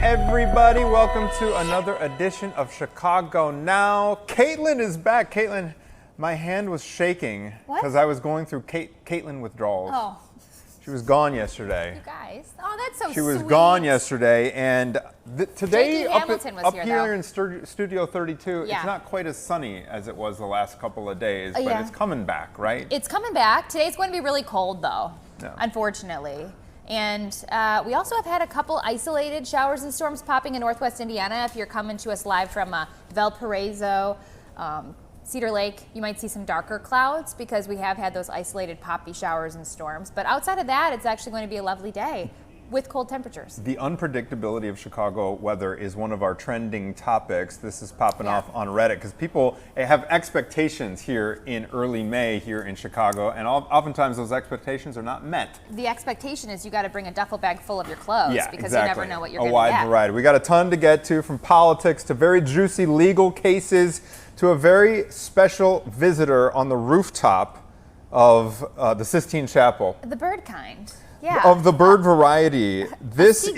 everybody. Welcome to another edition of Chicago Now. Caitlin is back. Caitlin, my hand was shaking because I was going through Caitlin withdrawals. Oh. She was gone yesterday. You guys. Oh, that's so sweet. She was gone yesterday, and today up here in Studio 32, it's not quite as sunny as it was the last couple of days, but it's coming back, right? It's coming back. Today's going to be really cold, though, unfortunately. And we also have had a couple isolated showers and storms popping in Northwest Indiana. If you're coming to us live from Valparaiso, Cedar Lake, you might see some darker clouds because we have had those isolated poppy showers and storms. But outside of that, it's actually going to be a lovely day with cold temperatures. The unpredictability of Chicago weather is one of our trending topics. This is popping off on Reddit because people have expectations here in early May here in Chicago, and oftentimes those expectations are not met. The expectation is you got to bring a duffel bag full of your clothes because you never know what you're going to get. A wide variety. We got a ton to get to, from politics to very juicy legal cases to a very special visitor on the rooftop of the Sistine Chapel. The bird kind. Of the bird variety. This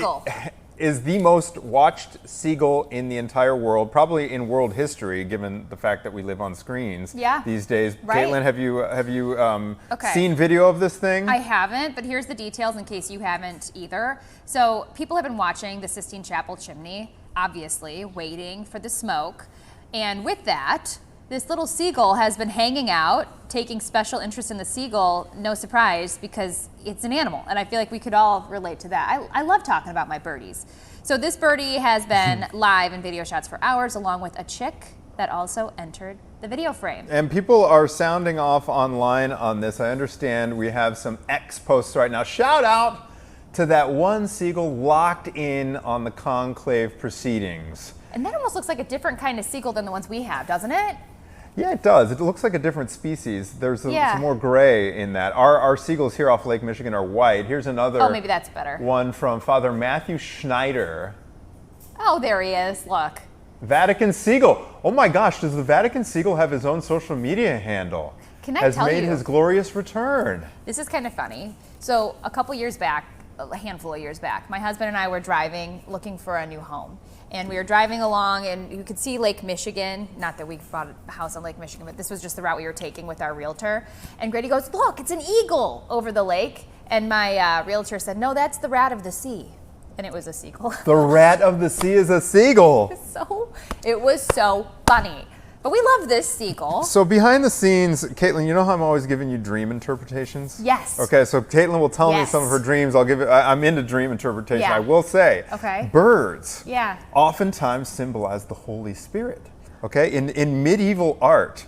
is the most watched seagull in the entire world, probably in world history, given the fact that we live on screens these days. Caitlin, have you seen video of this thing? I haven't, but here's the details in case you haven't either. So people have been watching the Sistine Chapel chimney, obviously, waiting for the smoke. And with that, this little seagull has been hanging out, taking special interest in the seagull, no surprise, because it's an animal. And I feel like we could all relate to that. I love talking about my birdies. So this birdie has been live in video shots for hours, along with a chick that also entered the video frame. And people are sounding off online on this. I understand we have some X posts right now. Shout out to that one seagull locked in on the Conclave proceedings. And that almost looks like a different kind of seagull than the ones we have, doesn't it? Yeah, it does. It looks like a different species. There's some more gray in that. Our seagulls here off Lake Michigan are white. Here's another maybe that's better. One from Father Matthew Schneider. Oh, there he is. Look. Vatican seagull. Oh my gosh, does the Vatican seagull have his own social media handle? Can I tell you? Has made his glorious return. This is kind of funny. So a couple years back, a handful of years back, my husband and I were driving looking for a new home. And we were driving along, and you could see Lake Michigan. Not that we bought a house on Lake Michigan, but this was just the route we were taking with our realtor. And Grady goes, "Look, it's an eagle over the lake." And my realtor said, "No, that's the rat of the sea." And it was a seagull. The rat of the sea is a seagull. It was so funny. But we love this seagull. So behind the scenes, Caitlin, you know how I'm always giving you dream interpretations? Yes. Okay, so Caitlin will tell me some of her dreams. I'm into dream interpretation. I will say, birds oftentimes symbolize the Holy Spirit. Okay, in medieval art,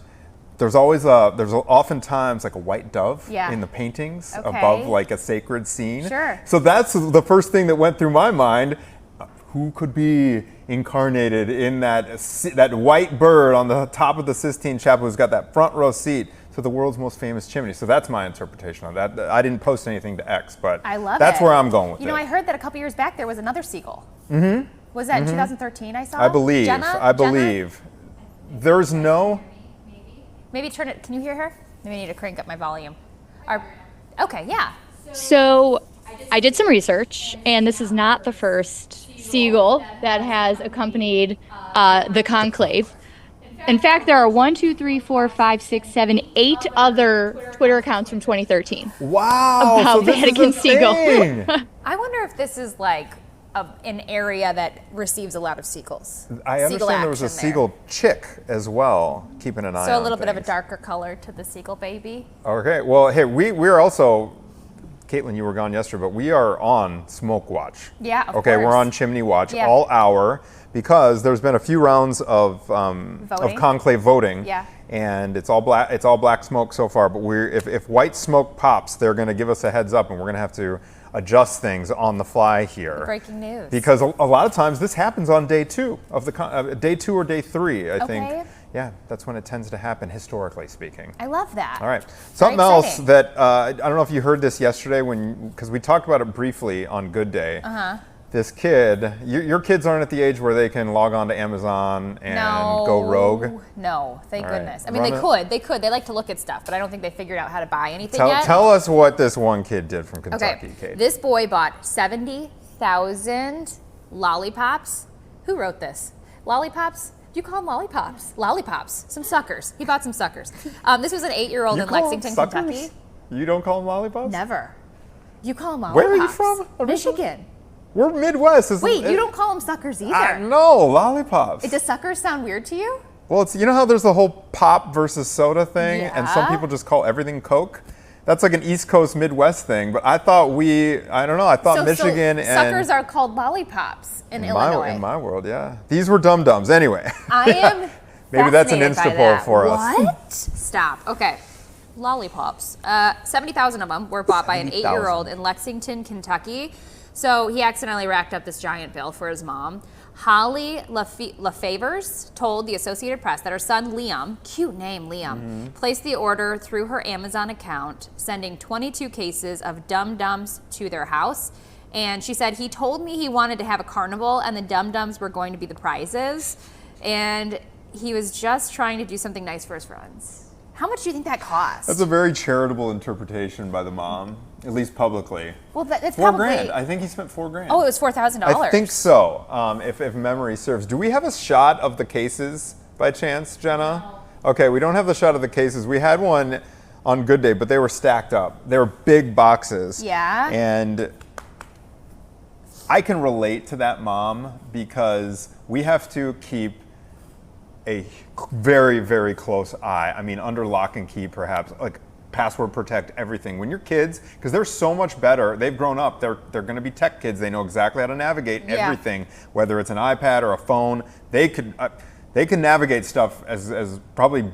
there's oftentimes like a white dove in the paintings above like a sacred scene. Sure. So that's the first thing that went through my mind. Who could be incarnated in that white bird on the top of the Sistine Chapel who's got that front row seat to the world's most famous chimney? So that's my interpretation of that. I didn't post anything to X, but that's where I'm going with it. You know, I heard that a couple years back there was another seagull. Mm-hmm. Was that in 2013 I saw? I believe. There's no... Maybe turn it... Can you hear her? Maybe I need to crank up my volume. So I did some research, and this is not the first seagull that has accompanied the Conclave. In fact, there are 8 other Twitter accounts from 2013 about Vatican seagull. I wonder if this is like an area that receives a lot of seagulls. I understand there was a seagull chick as well, keeping an eye on So a little bit of a darker color to the seagull baby. Okay, well, hey, we're also... Caitlin, you were gone yesterday, but we are on smoke watch. Yeah, of course. We're on chimney watch all hour because there's been a few rounds of conclave voting. Yeah. And it's all black smoke so far. But if white smoke pops, they're going to give us a heads up, and we're going to have to adjust things on the fly here. The breaking news. Because a lot of times this happens on day 2 of the day 2 or day 3, I think. Yeah, that's when it tends to happen, historically speaking. I love that. All right. Something else that, I don't know if you heard this yesterday because we talked about it briefly on Good Day. This kid, your kids aren't at the age where they can log on to Amazon and go rogue? No, thank goodness. I mean, they could. They like to look at stuff, but I don't think they figured out how to buy anything yet. Tell us what this one kid did from Kentucky, Kate. This boy bought 70,000 lollipops. Who wrote this? Lollipops? You call them lollipops? Lollipops. Some suckers. He bought some suckers. This was an 8-year-old in Lexington, Kentucky. You don't call them lollipops? Never. You call them lollipops. Where are you from? Michigan. We're Midwest. Wait, you don't call them suckers either. No, lollipops. Does suckers sound weird to you? Well, you know how there's the whole pop versus soda thing, and some people just call everything Coke? That's like an East Coast Midwest thing, but I thought Michigan and suckers are called lollipops in Illinois. In my world, yeah. These were dum-dums anyway. I am Maybe that's an Insta-poll for us. What? Stop. Okay. Lollipops. 70,000 of them were bought by an 8-year-old in Lexington, Kentucky. So he accidentally racked up this giant bill for his mom. Holly LaFavers told the Associated Press that her son Liam, cute name Liam, placed the order through her Amazon account, sending 22 cases of Dum-Dums to their house. And she said, he told me he wanted to have a carnival and the Dum-Dums were going to be the prizes. And he was just trying to do something nice for his friends. How much do you think that cost? That's a very charitable interpretation by the mom, at least publicly. Well, that's $4,000. I think he spent $4,000. Oh, it was $4,000. I think so, if memory serves. Do we have a shot of the cases by chance, Jenna? No. Okay, we don't have the shot of the cases. We had one on Good Day, but they were stacked up. They were big boxes. Yeah. And I can relate to that mom because we have to keep a very, very close eye. I mean, under lock and key, perhaps, like password protect everything. When your kids, because they're so much better, they've grown up, they're going to be tech kids. They know exactly how to navigate everything, whether it's an iPad or a phone. They can navigate stuff as probably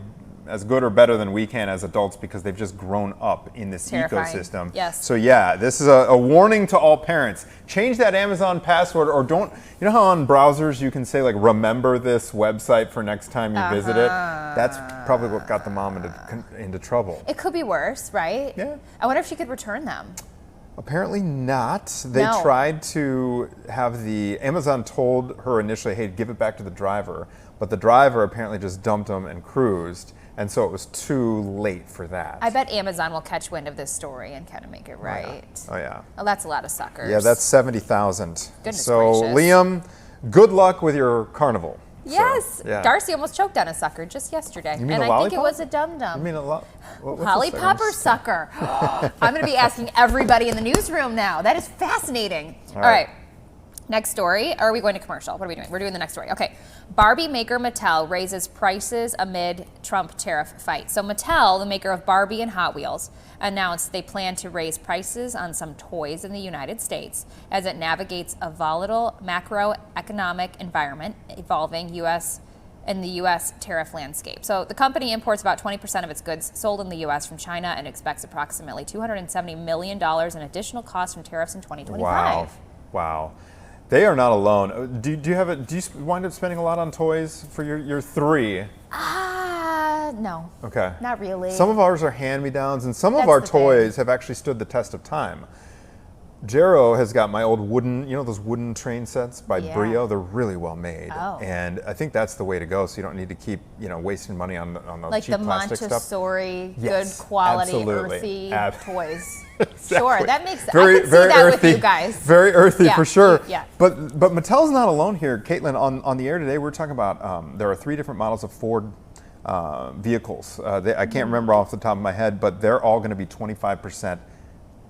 as good or better than we can as adults because they've just grown up in this ecosystem. Yes. So yeah, this is a warning to all parents. Change that Amazon password or don't, you know how on browsers you can say like, remember this website for next time you visit it? That's probably what got the mom into trouble. It could be worse, right? Yeah. I wonder if she could return them. Apparently not. They tried to have Amazon told her initially, hey, give it back to the driver. But the driver apparently just dumped them and cruised. And so it was too late for that. I bet Amazon will catch wind of this story and kind of make it right. Oh, yeah. Well, that's a lot of suckers. Yeah, that's 70,000. Goodness so, gracious. Liam, good luck with your carnival. Yes. So, yeah. Darcy almost choked on a sucker just yesterday. You mean and a I lollipop? think it was a dum-dum. You mean a lollipop or sucker? I'm going to be asking everybody in the newsroom now. That is fascinating. All right. Next story. Or are we going to commercial? What are we doing? We're doing the next story. Okay. Barbie maker Mattel raises prices amid Trump tariff fight. So Mattel, the maker of Barbie and Hot Wheels, announced they plan to raise prices on some toys in the United States as it navigates a volatile macroeconomic environment evolving in the U.S. tariff landscape. So the company imports about 20% of its goods sold in the U.S. from China and expects approximately $270 million in additional costs from tariffs in 2025. Wow. They are not alone. Do you wind up spending a lot on toys for your three? No. Okay. Not really. Some of ours are hand-me-downs, and some of our toys have actually stood the test of time. Jero has got my old wooden, those wooden train sets by Brio. They're really well made, and I think that's the way to go. So you don't need to keep, wasting money on the like cheap the plastic stuff. Montessori, good quality, earthy toys. Exactly. Sure, that makes sense. Very, I can very see that earthy, with you guys. Very earthy for sure. Yeah. But Mattel's not alone here, Caitlin. On the air today, we're talking about there are 3 different models of Ford vehicles. I can't remember off the top of my head, but they're all going to be 25%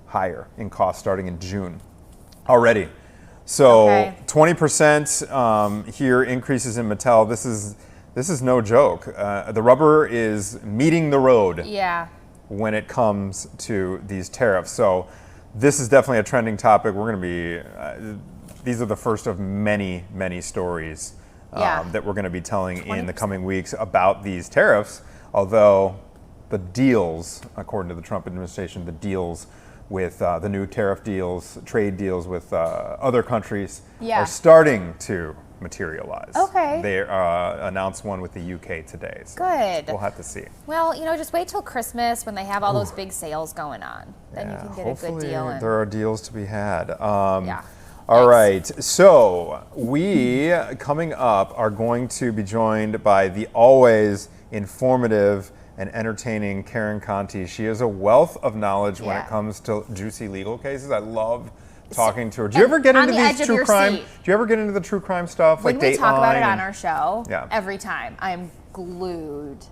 higher in cost starting in June already. So 20% here increases in Mattel. This is no joke. The rubber is meeting the road. Yeah. When it comes to these tariffs. So this is definitely a trending topic. We're going to be, these are the first of many, many stories that we're going to be telling 20%. In the coming weeks about these tariffs. Although the deals, according to the Trump administration, the deals with the new tariff deals, trade deals with other countries are starting to materialize. Okay. They announced one with the UK today. So good. We'll have to see. Well, just wait till Christmas when they have all those big sales going on. Then you can get a good deal. There are deals to be had. All right. So we, coming up, are going to be joined by the always informative and entertaining Karen Conti. She has a wealth of knowledge when it comes to juicy legal cases. I love talking to her. Do you ever get into these true crime? Seat. Do you ever get into the true crime stuff? When like we talk about it on and, our show, yeah. every time I am glued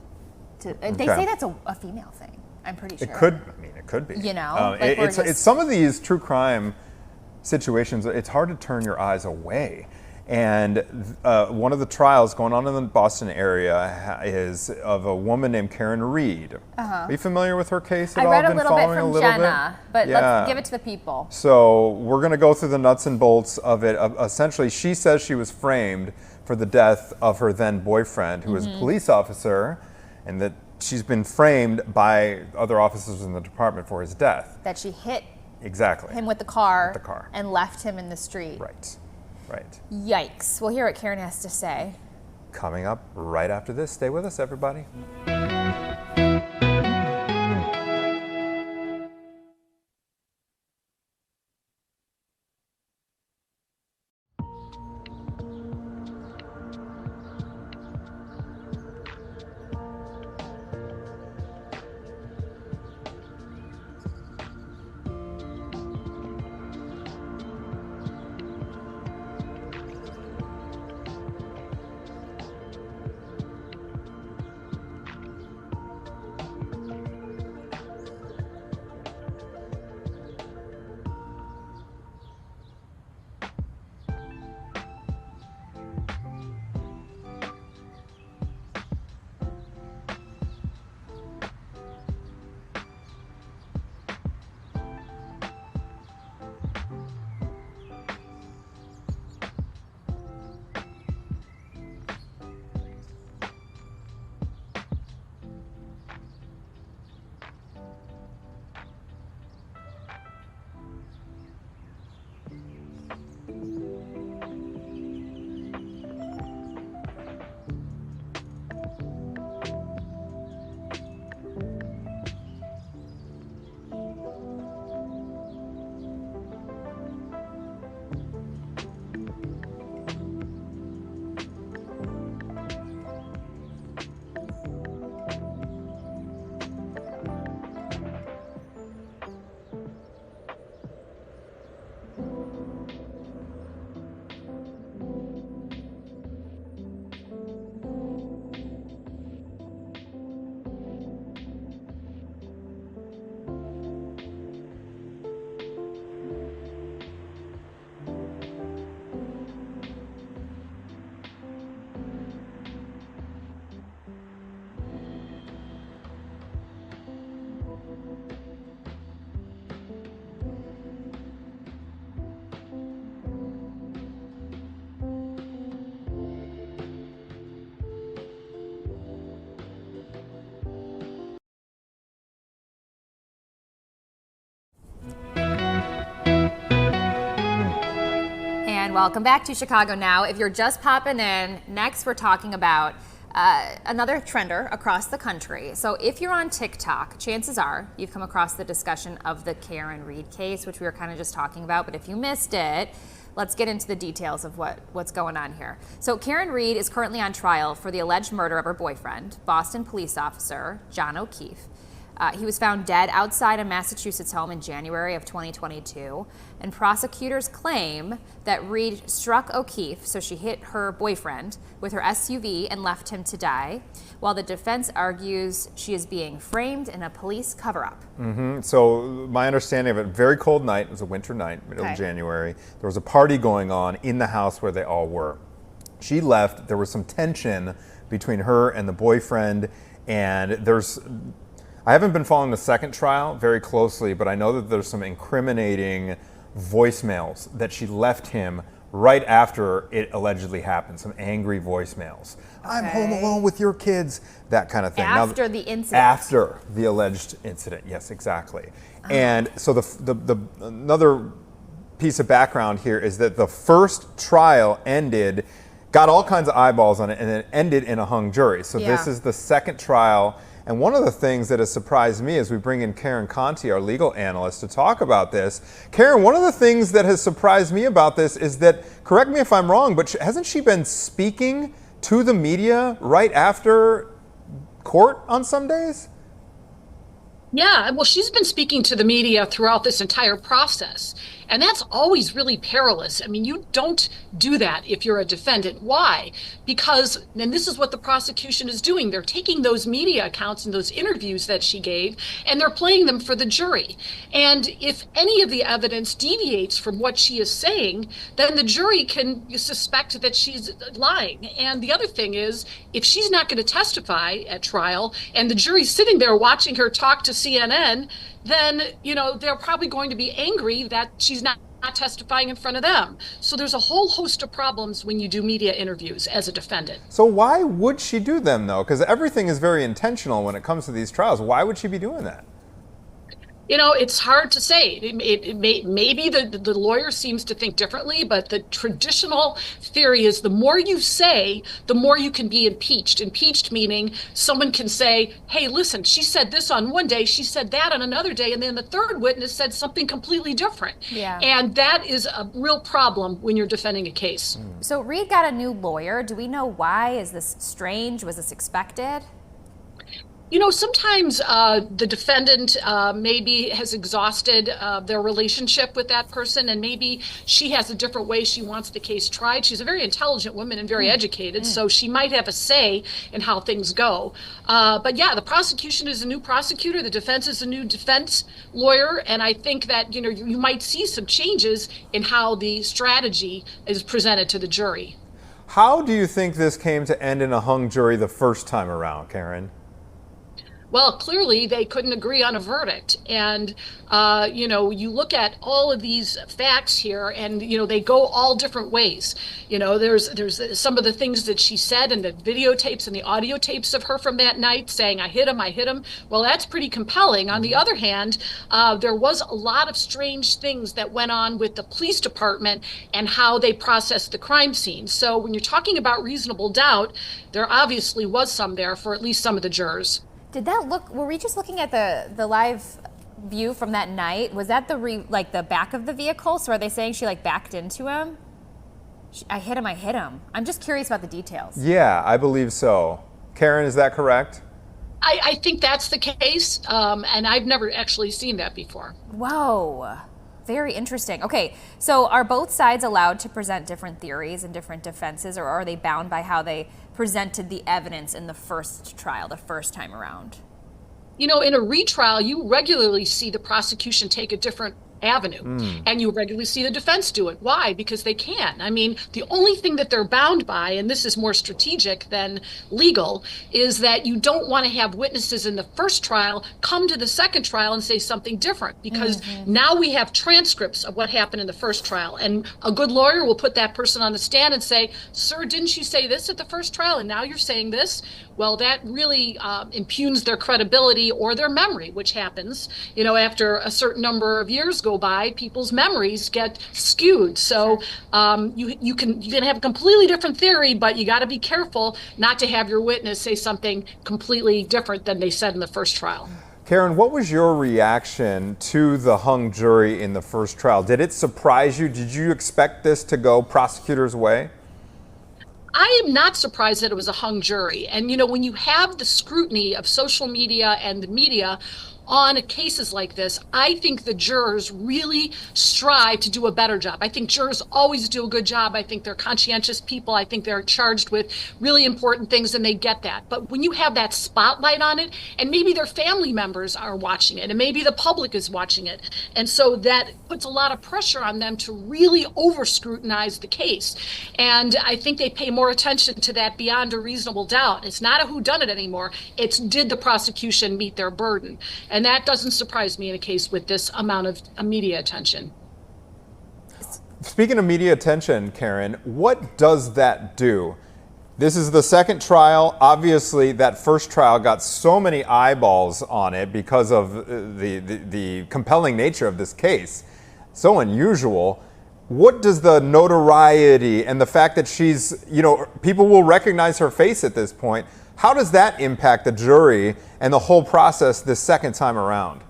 to. They say that's a female thing. I'm pretty sure. It could. I mean, it could be. You know, it's some of these true crime situations. It's hard to turn your eyes away. And one of the trials going on in the Boston area is of a woman named Karen Reed. Are you familiar with her case at all? I read a little bit from Jenna, but let's give it to the people. So we're going to go through the nuts and bolts of it. Essentially, she says she was framed for the death of her then boyfriend, who was a police officer, and that she's been framed by other officers in the department for his death. That she hit him with the car and left him in the street. Right. Right. Yikes. We'll hear what Karen has to say. Coming up right after this. Stay with us, everybody. Welcome back to Chicago Now. If you're just popping in, next we're talking about another trender across the country. So if you're on TikTok, chances are you've come across the discussion of the Karen Reed case, which we were kind of just talking about. But if you missed it, let's get into the details of what's going on here. So Karen Reed is currently on trial for the alleged murder of her boyfriend, Boston police officer John O'Keefe. He was found dead outside a Massachusetts home in January of 2022, and prosecutors claim that Reed struck O'Keefe, so she hit her boyfriend, with her SUV and left him to die, while the defense argues she is being framed in a police cover-up. So my understanding of it, very cold night, it was a winter night, middle of January. There was a party going on in the house where they all were. She left, there was some tension between her and the boyfriend, and I haven't been following the second trial very closely, but I know that there's some incriminating voicemails that she left him right after it allegedly happened, some angry voicemails. I'm home alone with your kids, that kind of thing. After the incident. After the alleged incident, yes, exactly. And so another piece of background here is that the first trial got all kinds of eyeballs on it, and it ended in a hung jury. So this is the second trial. And one of the things that has surprised me as we bring in Karen Conti, our legal analyst, to talk about this. Karen, one of the things that has surprised me about this is that, correct me if I'm wrong, but hasn't she been speaking to the media right after court on some days? Yeah, well, she's been speaking to the media throughout this entire process. And that's always really perilous. I mean, you don't do that if you're a defendant. Why? Because, and this is what the prosecution is doing, they're taking those media accounts and those interviews that she gave, and they're playing them for the jury. And if any of the evidence deviates from what she is saying, then the jury can suspect that she's lying. And the other thing is, if she's not going to testify at trial and the jury's sitting there watching her talk to CNN, then, they're probably going to be angry that she's not testifying in front of them. So there's a whole host of problems when you do media interviews as a defendant. So why would she do them, though? Because everything is very intentional when it comes to these trials. Why would she be doing that? It's hard to say. Maybe the lawyer seems to think differently, but the traditional theory is the more you say, the more you can be impeached. Impeached meaning someone can say, hey, listen, she said this on one day, she said that on another day, and then the third witness said something completely different. Yeah. And that is a real problem when you're defending a case. So Reed got a new lawyer. Do we know why? Is this strange? Was this expected? Sometimes the defendant maybe has exhausted their relationship with that person, and maybe she has a different way she wants the case tried. She's a very intelligent woman and very educated, so she might have a say in how things go. But yeah, the prosecution is a new prosecutor, the defense is a new defense lawyer, and I think that you might see some changes in how the strategy is presented to the jury. How do you think this came to end in a hung jury the first time around, Karen? Well, clearly they couldn't agree on a verdict. And, you look at all of these facts here and, they go all different ways. There's some of the things that she said in the videotapes and the audio tapes of her from that night saying, I hit him. Well, that's pretty compelling. On the other hand, there was a lot of strange things that went on with the police department and how they processed the crime scene. So when you're talking about reasonable doubt, there obviously was some there for at least some of the jurors. Were we just looking at the live view from that night? Was that the back of the vehicle? So are they saying she backed into him? I hit him. I'm just curious about the details. Yeah, I believe so. Karen, is that correct? I think that's the case, and I've never actually seen that before. Whoa. Very interesting. Okay, so are both sides allowed to present different theories and different defenses, or are they bound by how they presented the evidence in the first trial, the first time around? In a retrial, you regularly see the prosecution take a different avenue, and you regularly see the defense do it. Why? Because they can. I mean, the only thing that they're bound by, and this is more strategic than legal, is that you don't want to have witnesses in the first trial come to the second trial and say something different, because now we have transcripts of what happened in the first trial, and a good lawyer will put that person on the stand and say, sir, didn't you say this at the first trial and now you're saying this? Well, that really impugns their credibility or their memory, which happens, after a certain number of years go by, people's memories get skewed. So you can have a completely different theory, but you got to be careful not to have your witness say something completely different than they said in the first trial. Karen, what was your reaction to the hung jury in the first trial? Did it surprise you? Did you expect this to go prosecutors' way? I am not surprised that it was a hung jury. And, when you have the scrutiny of social media and the media on cases like this, I think the jurors really strive to do a better job. I think jurors always do a good job. I think they're conscientious people. I think they're charged with really important things, and they get that. But when you have that spotlight on it, and maybe their family members are watching it, and maybe the public is watching it, and so that puts a lot of pressure on them to really over-scrutinize the case. And I think they pay more attention to that beyond a reasonable doubt. It's not a whodunit anymore. It's did the prosecution meet their burden? And that doesn't surprise me in a case with this amount of media attention. Speaking of media attention, Karen, what does that do? This is the second trial. Obviously, that first trial got so many eyeballs on it because of the compelling nature of this case. So unusual. What does the notoriety and the fact that she's, people will recognize her face at this point, how does that impact the jury and the whole process this second time around?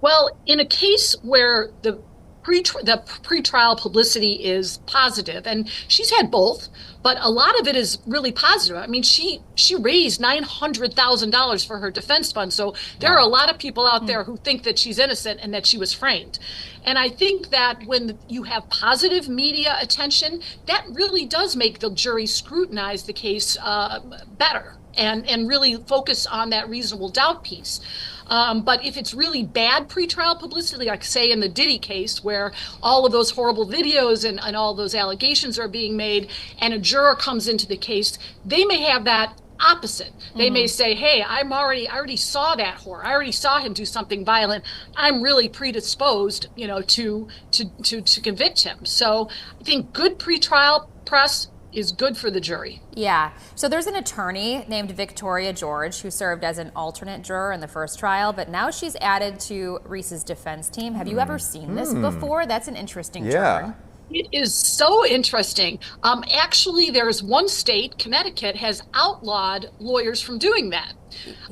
Well, in a case where the the pretrial publicity is positive, and she's had both, but a lot of it is really positive. I mean, she raised $900,000 for her defense fund, so there are a lot of people out there who think that she's innocent and that she was framed. And I think that when you have positive media attention, that really does make the jury scrutinize the case better and really focus on that reasonable doubt piece. But if it's really bad pretrial publicity, like say in the Diddy case, where all of those horrible videos and all those allegations are being made, and a juror comes into the case, they may have that opposite. They may say, hey, I already saw that horror. I already saw him do something violent. I'm really predisposed, to convict him. So I think good pretrial press is good for the jury. Yeah. So there's an attorney named Victoria George who served as an alternate juror in the first trial, but now she's added to Reese's defense team. Have you ever seen this before? That's an interesting turn. It is so interesting. Actually, there's one state, Connecticut, has outlawed lawyers from doing that.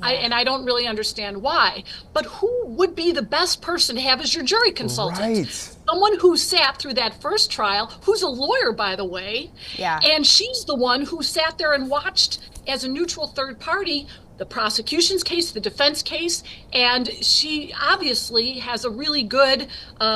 And I don't really understand why. But who would be the best person to have as your jury consultant? Right. Someone who sat through that first trial, who's a lawyer, by the way. Yeah. And she's the one who sat there and watched as a neutral third party the prosecution's case, the defense case, and she obviously has a really good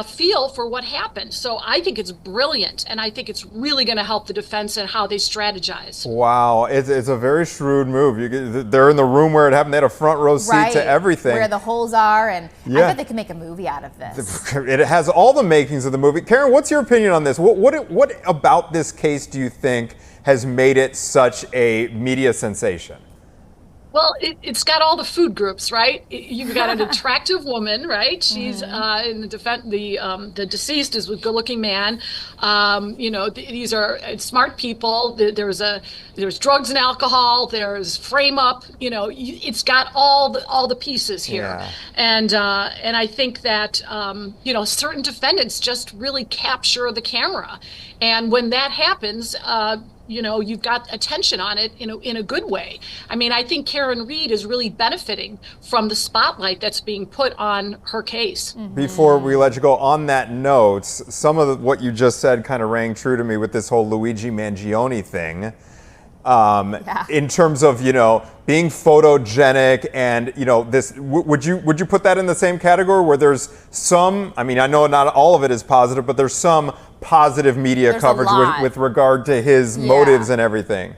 feel for what happened. So I think it's brilliant, and I think it's really going to help the defense and how they strategize. Wow, it's a very shrewd move. They're in the room where it happened. They had a front row seat to everything. Where the holes are, and I bet they could make a movie out of this. It has all the makings of the movie. Karen, what's your opinion on this? What about this case do you think has made it such a media sensation? Well, it's got all the food groups, right? You've got an attractive woman, right? She's in the defense. The deceased is a good-looking man. These are smart people. There's drugs and alcohol. There's frame up. It's got all the pieces here. Yeah. And I think that certain defendants just really capture the camera, and when that happens, you've got attention on it in a good way. I mean, I think Karen Reed is really benefiting from the spotlight that's being put on her case. Before we let you go, on that note, some of what you just said kind of rang true to me with this whole Luigi Mangione thing. In terms of, being photogenic and, this, would you put that in the same category where there's some, I know not all of it is positive, but there's some positive media coverage with regard to his motives and everything?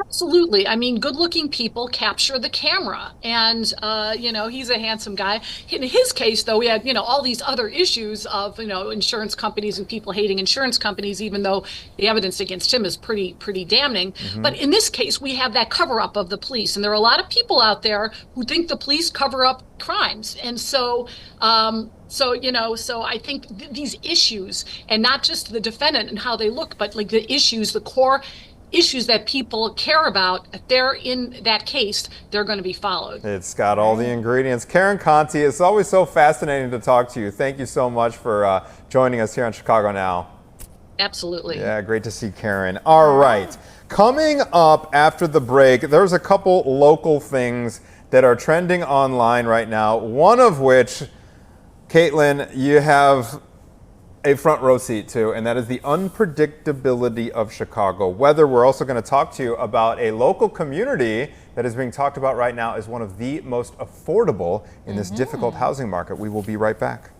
Absolutely. I mean, good-looking people capture the camera, and he's a handsome guy. In his case, though, we had all these other issues of insurance companies and people hating insurance companies, even though the evidence against him is pretty damning. But in this case, we have that cover-up of the police, and there are a lot of people out there who think the police cover up crimes, and so I think these issues, and not just the defendant and how they look, but like the issues, the core issues that people care about, if they're in that case, they're going to be followed. It's got all the ingredients. Karen Conti, it's always so fascinating to talk to you. Thank you so much for joining us here on Chicago Now. Absolutely. Yeah, great to see Karen. All right. Coming up after the break, there's a couple local things that are trending online right now, one of which, Caitlin, you have a front row seat to, and that is the unpredictability of Chicago weather. We're also going to talk to you about a local community that is being talked about right now as one of the most affordable in this difficult housing market. We will be right back.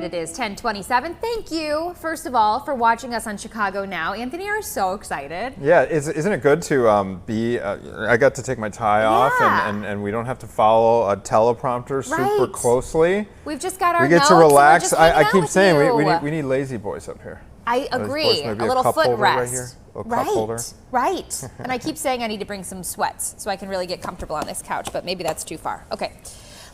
And it is 10:27. Thank you, first of all, for watching us on Chicago Now. Anthony, you're so excited. Yeah, isn't it good to be, I got to take my tie off and we don't have to follow a teleprompter super closely. We've just got our We get notes, to relax. I keep saying we need lazy boys up here. I agree. Maybe a little cup foot holder rest. right here. A little cup holder. Right. And I keep saying I need to bring some sweats so I can really get comfortable on this couch, but maybe that's too far. Okay.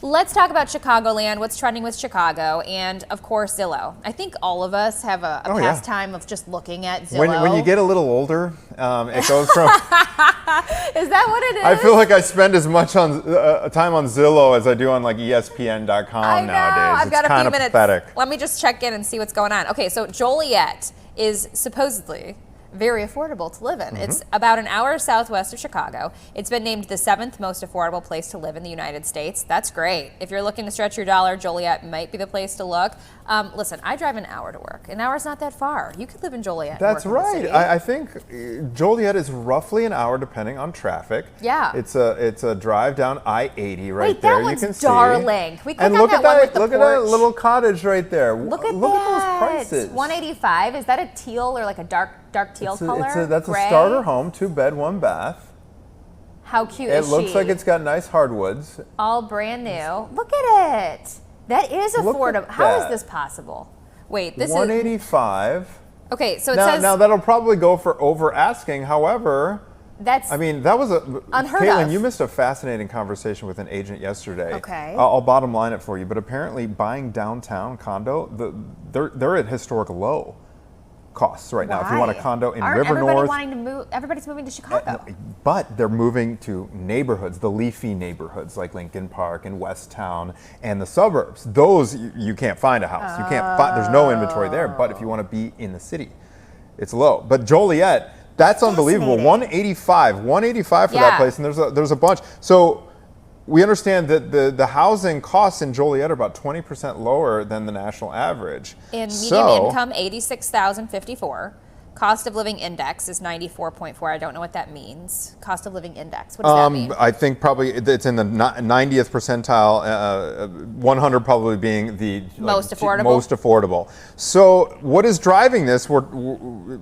Let's talk about Chicagoland, what's trending with Chicago, and of course Zillow. I think all of us have a pastime of just looking at Zillow. When you get a little older, it goes from... Is that what it is? I feel like I spend as much on time on Zillow as I do on like ESPN.com nowadays. I've got a few minutes. Pathetic. Let me just check in and see what's going on. Okay, so Joliet is supposedly very affordable to live in. It's about an hour southwest of Chicago. It's been named the 7th most affordable place to live in the United States. That's great. If you're looking to stretch your dollar, Joliet might be the place to look. Listen, I drive an hour to work. An hour's not that far. You could live in Joliet. That's right. I think Joliet is roughly an hour depending on traffic. Yeah. It's a drive down I-80 right Wait, there. That one's you can darling. See. We and look at that little cottage right there. Look at those prices. $185. Is that a teal or like a dark teal color? That's Gray? a starter home, 2-bed, 1-bath. How cute is she? It looks like it's got nice hardwoods. All brand new. Look at it. That is affordable. How is this possible? Wait, this is $185. Okay, so it says now that'll probably go for over asking. However, that was unheard Caitlin, of. you missed a fascinating conversation with an agent yesterday. Okay. I'll bottom line it for you, but apparently buying downtown condo, they're at historic low costs right now. If you want a condo in River North, everybody's moving to Chicago. But they're moving to neighborhoods, the leafy neighborhoods like Lincoln Park and Westtown and the suburbs. Those you can't find a house. You can't find. There's no inventory there. But if you want to be in the city, it's low. But Joliet, that's unbelievable. 185 for that place, and there's a bunch. So we understand that the housing costs in Joliet are about 20% lower than the national average. And median income, $86,054. Cost of living index is 94.4. I don't know what that means. Cost of living index. What does that mean? I think probably it's in the 90th percentile, 100 probably being the most affordable. Most affordable. So what is driving this?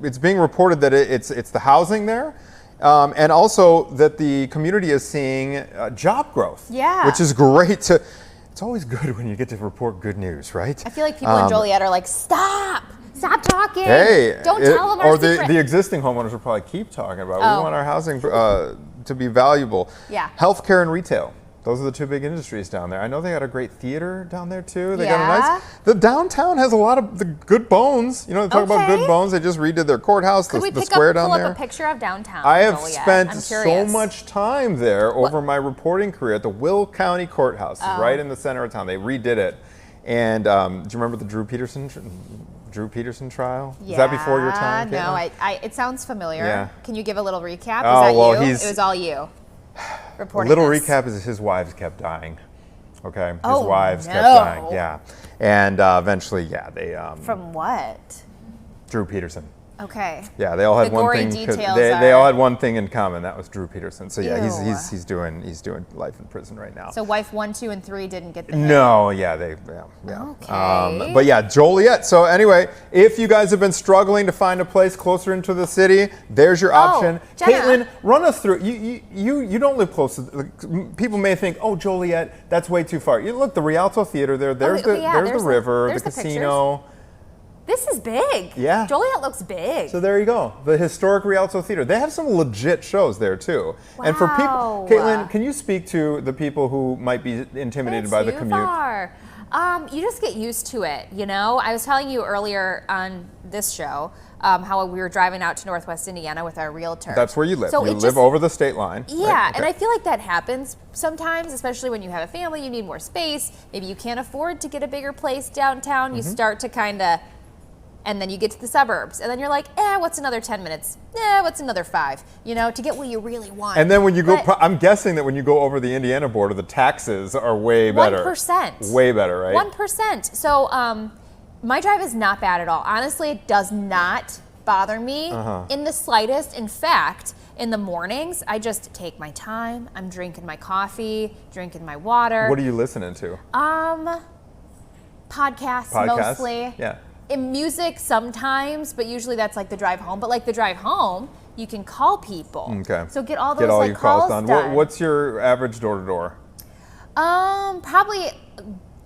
It's being reported that it's the housing there. And also that the community is seeing job growth, which is great. It's always good when you get to report good news, right? I feel like people in Joliet are like, stop talking. Hey, don't tell them our secret. Or the existing homeowners will probably keep talking about it. We want our housing to be valuable. Yeah. Healthcare and retail. Those are the two big industries down there. I know they got a great theater down there too. They got a nice. The downtown has a lot of the good bones. You know, they talk about good bones. They just redid their courthouse, the square down there. Pull up a picture of downtown. I have spent so much time there over my reporting career at the Will County Courthouse, right in the center of town. They redid it. And do you remember the Drew Peterson trial? Yeah, is that before your time? No, it sounds familiar. Yeah. Can you give a little recap? It was all you. Reporting a little this. recap is his wives kept dying. Okay, his wives kept dying. Yeah, and eventually, they. From what? Drew Peterson. Okay. Yeah, they all had one thing. They all had one thing in common. That was Drew Peterson. So yeah, he's doing life in prison right now. So wife 1, 2, and 3 didn't get the hit. No, Okay. But yeah, Joliet. So anyway, if you guys have been struggling to find a place closer into the city, there's your option. Jenna. Caitlin, run us through. You don't live close to. People may think, oh, Joliet, that's way too far. You look, the Rialto Theater there. There's the river, the casino. Pictures. This is big. Yeah. Joliet looks big. So there you go. The historic Rialto Theater. They have some legit shows there too. Wow. And for people, Caitlin, can you speak to the people who might be intimidated by the commute? Far. You just get used to it, you know? I was telling you earlier on this show how we were driving out to Northwest Indiana with our realtor. That's where you live. You live over the state line. Yeah, right? Okay. And I feel like that happens sometimes, especially when you have a family, you need more space. Maybe you can't afford to get a bigger place downtown. You start to kind of... And then you get to the suburbs, and then you're like, what's another 10 minutes? What's another 5? You know, to get what you really want. And then when you go, I'm guessing that when you go over the Indiana border, the taxes are way better. 1%. Way better, right? 1%. So my drive is not bad at all. Honestly, it does not bother me in the slightest. In fact, in the mornings, I just take my time. I'm drinking my coffee, drinking my water. What are you listening to? Podcasts mostly. Yeah. In music sometimes, but usually that's like the drive home. But like the drive home, you can call people. Okay. So get all those like your calls done. What's your average door to door? Probably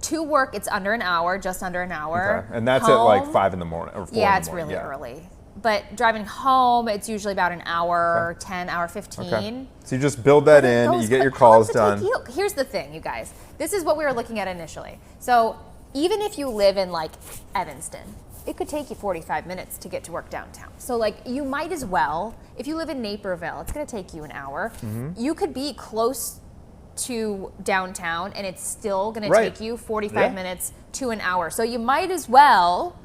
to work, it's under an hour, just under an hour. Okay. And that's home, at like 5 in the morning or 4 in the morning. Yeah, it's really early. But driving home, it's usually about an hour, 10, hour 15. Okay. So you just build that in, you get your calls done. Here's the thing, you guys. This is what we were looking at initially. So even if you live in like Evanston, it could take you 45 minutes to get to work downtown. So like you might as well, if you live in Naperville, it's gonna take you an hour. You could be close to downtown and it's still gonna take you 45 minutes to an hour. So you might as well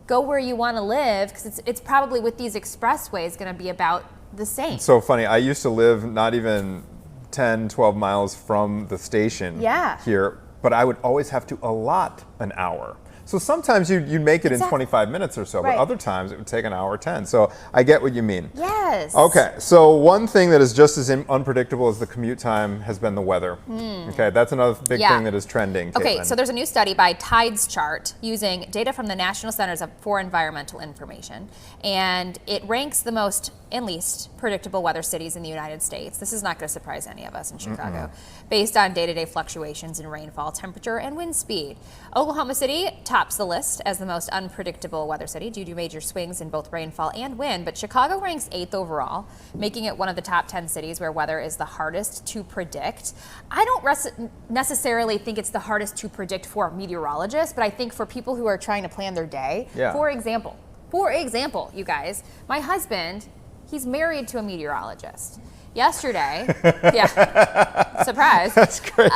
go where you wanna live because it's probably with these expressways gonna be about the same. It's so funny, I used to live not even 10, 12 miles from the station here, but I would always have to allot an hour. So sometimes you'd make it in 25 minutes or so, but other times it would take an hour or 10. So I get what you mean. Yes. Okay, so one thing that is just as unpredictable as the commute time has been the weather. Okay, that's another big thing that is trending. Okay, Caitlin. so there's a new study by Tides Chart using data from the National Centers for Environmental Information, and it ranks the most and least predictable weather cities in the United States. This is not going to surprise any of us in Chicago, based on day-to-day fluctuations in rainfall, temperature, and wind speed. Oklahoma City tops the list as the most unpredictable weather city due to major swings in both rainfall and wind, but Chicago ranks 8th overall, making it one of the top 10 cities where weather is the hardest to predict. I don't necessarily think it's the hardest to predict for meteorologists, but I think for people who are trying to plan their day, for example, you guys, my husband, he's married to a meteorologist. Yesterday, surprise. That's great.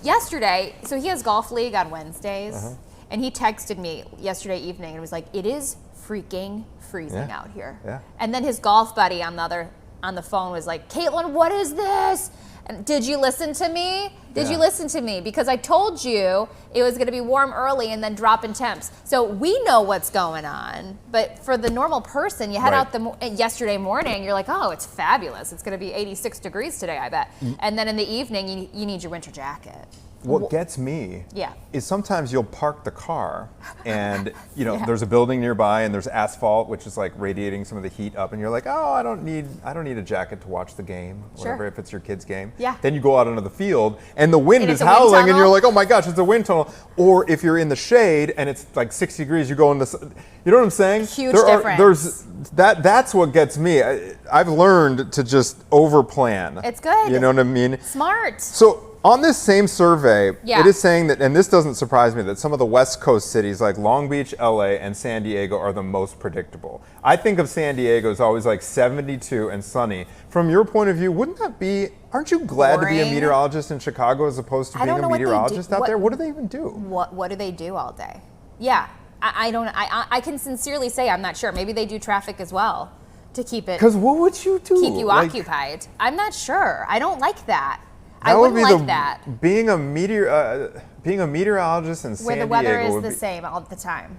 Yesterday, so he has golf league on Wednesdays, and he texted me yesterday evening and was like, "It is freaking freezing out here." Yeah. And then his golf buddy on the phone was like, "Caitlin, what is this? And did you listen to me? Did you listen to me? Because I told you it was going to be warm early and then drop in temps." So we know what's going on. But for the normal person, you head out yesterday morning, you're like, "Oh, it's fabulous. It's going to be 86 degrees today, I bet." And then in the evening, you need your winter jacket. What gets me is sometimes you'll park the car and there's a building nearby and there's asphalt which is like radiating some of the heat up and you're like, "Oh, I don't need a jacket to watch the game," whatever, if it's your kid's game. Then you go out onto the field and the wind is howling and you're like, "Oh my gosh, it's a wind tunnel." Or if you're in the shade and it's like 60 degrees, you go in the, you know what I'm saying? Huge difference. That's what gets me. I've learned to just over plan. It's good. You know what I mean? Smart. So on this same survey, it is saying that, and this doesn't surprise me, that some of the West Coast cities like Long Beach, LA, and San Diego are the most predictable. I think of San Diego as always like 72 and sunny. From your point of view, aren't you glad to be a meteorologist in Chicago as opposed to being a meteorologist out there? What do they even do? What do they do all day? Yeah, I can sincerely say I'm not sure. Maybe they do traffic as well to keep it. Because what would you do? Keep you occupied. I'm not sure. I don't like that. I wouldn't like that. Being a meteorologist in San Diego, where the weather is the same all the time.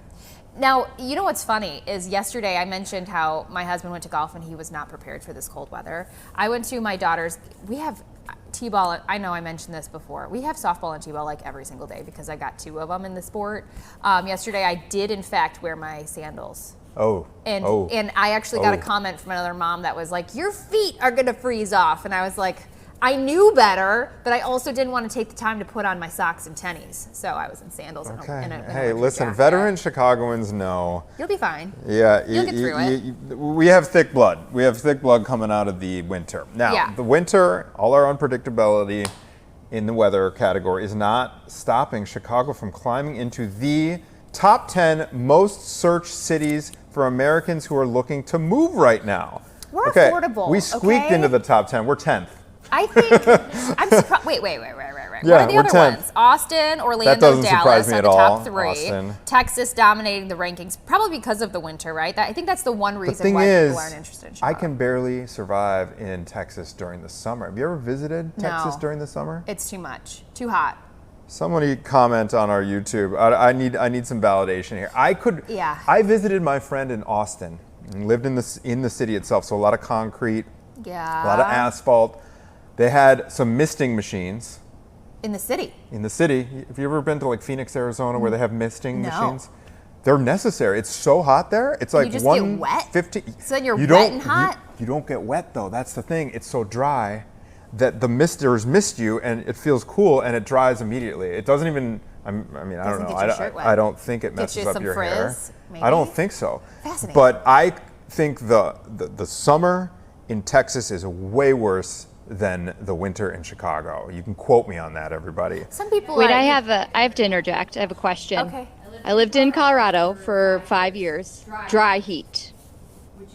Now, you know what's funny is yesterday I mentioned how my husband went to golf and he was not prepared for this cold weather. I went to my daughter's. We have t-ball. I know I mentioned this before. We have softball and t-ball like every single day because I got 2 of them in the sport. Yesterday I did in fact wear my sandals. And I actually got a comment from another mom that was like, "Your feet are gonna freeze off," and I was like, I knew better, but I also didn't want to take the time to put on my socks and tennies, so I was in sandals. Hey, listen, veteran Chicagoans know. You'll be fine. Yeah, you'll get through it. We have thick blood. We have thick blood coming out of the winter. Now, the winter, all our unpredictability in the weather category is not stopping Chicago from climbing into the top 10 most searched cities for Americans who are looking to move right now. We're affordable. We squeaked into the top 10. We're 10th. I think I'm surprised. Wait. Yeah, what are the other 10th. Ones? Austin, Orlando, Dallas are the top 3. Austin. Texas dominating the rankings, probably because of the winter, right? I think that's the one reason why people aren't interested in Chicago. I can barely survive in Texas during the summer. Have you ever visited Texas during the summer? It's too much. Too hot. Somebody comment on our YouTube. I need some validation here. I visited my friend in Austin and lived in the city itself, so a lot of concrete, a lot of asphalt. They had some misting machines. In the city. In the city. Have you ever been to like Phoenix, Arizona, where they have misting machines? They're necessary. It's so hot there. It's like you just get wet? 50. So then you're wet and hot? You don't get wet though. That's the thing. It's so dry that the misters mist you, and it feels cool, and it dries immediately. It doesn't even. I mean, I don't know. I don't think it messes up your hair. Maybe? I don't think so. Fascinating. But I think the summer in Texas is way worse than the winter in Chicago. You can quote me on that, everybody. Some people. Wait, I have to interject. I have a question. Okay. I lived in Colorado for 5 years. Dry heat.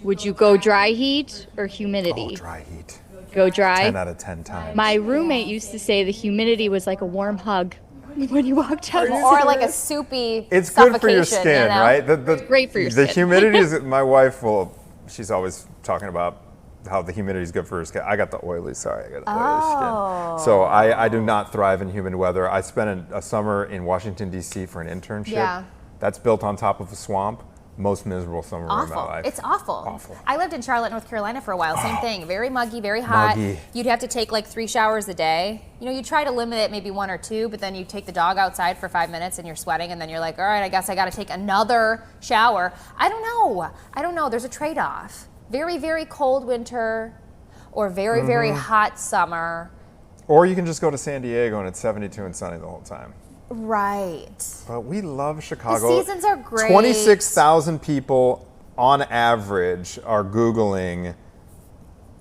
Would you go dry heat or humidity? Oh, dry heat. Go dry. 10 out of 10 times. My roommate used to say the humidity was like a warm hug when you walked out. Or like a soupy. It's good for your skin, you know? right? Great for your the skin. The humidity is. My wife she's always talking about how the humidity is good for her skin. I got the oily skin. So I do not thrive in humid weather. I spent a summer in Washington, D.C. for an internship. Yeah. That's built on top of a swamp. Most miserable summer of my life. It's awful. Awful. I lived in Charlotte, North Carolina for a while. Same thing. Very muggy, very hot. Muggy. You'd have to take like 3 showers a day. You know, you try to limit it maybe 1 or 2, but then you take the dog outside for 5 minutes and you're sweating, and then you're like, all right, I guess I got to take another shower. I don't know. There's a trade-off. Very, very cold winter or very, very hot summer. Or you can just go to San Diego and it's 72 and sunny the whole time. Right. But we love Chicago. The seasons are great. 26,000 people on average are Googling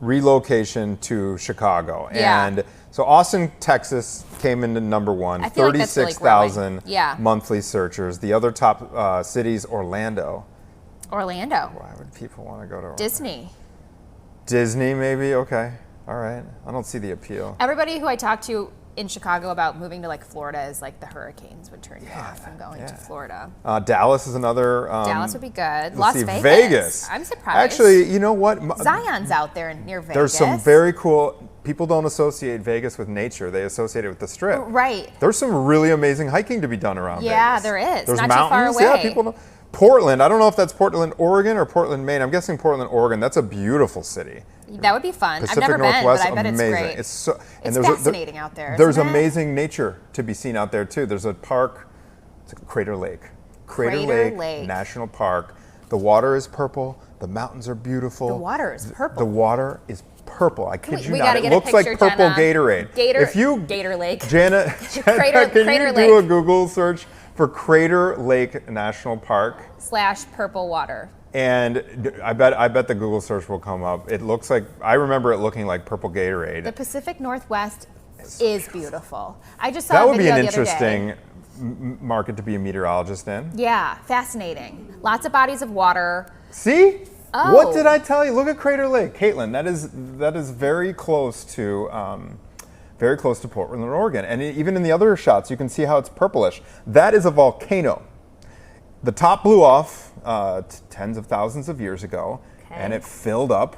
relocation to Chicago. Yeah. And so Austin, Texas came into number 1, 36,000 monthly searchers. The other top cities, Orlando. Why would people want to go to Orlando? Disney, maybe? Okay. All right. I don't see the appeal. Everybody who I talk to in Chicago about moving to like Florida is like the hurricanes would turn you off from going to Florida. Dallas is another. Dallas would be good. Las Vegas. I'm surprised. Actually, you know what? Zion's out there near Vegas. There's some very cool. People don't associate Vegas with nature. They associate it with the Strip. Right. There's some really amazing hiking to be done around Vegas. Yeah, there is. There's not mountains. Too far away. Yeah, people know. Portland. I don't know if that's Portland, Oregon, or Portland, Maine. I'm guessing Portland, Oregon. That's a beautiful city. That would be fun. Pacific I've never Northwest, been, but I bet amazing. it's great. It's fascinating out there. There's amazing nature to be seen out there too. There's a park, it's Crater Lake. Crater Lake National Park. The water is purple. The mountains are beautiful. The water is purple. The water is purple. I kid you we not. It looks like purple Gatorade. Gator Lake. Jana, Crater you do a Google search for Crater Lake National Park / purple water. And I bet the Google search will come up. It looks like, I remember it looking like purple Gatorade. The Pacific Northwest is beautiful. I just saw a video the other day. That would be an interesting market to be a meteorologist in. Yeah, fascinating. Lots of bodies of water. See? Oh. What did I tell you? Look at Crater Lake, Caitlin. That is very close to Portland, Oregon. And even in the other shots, you can see how it's purplish. That is a volcano. The top blew off tens of thousands of years ago, and it filled up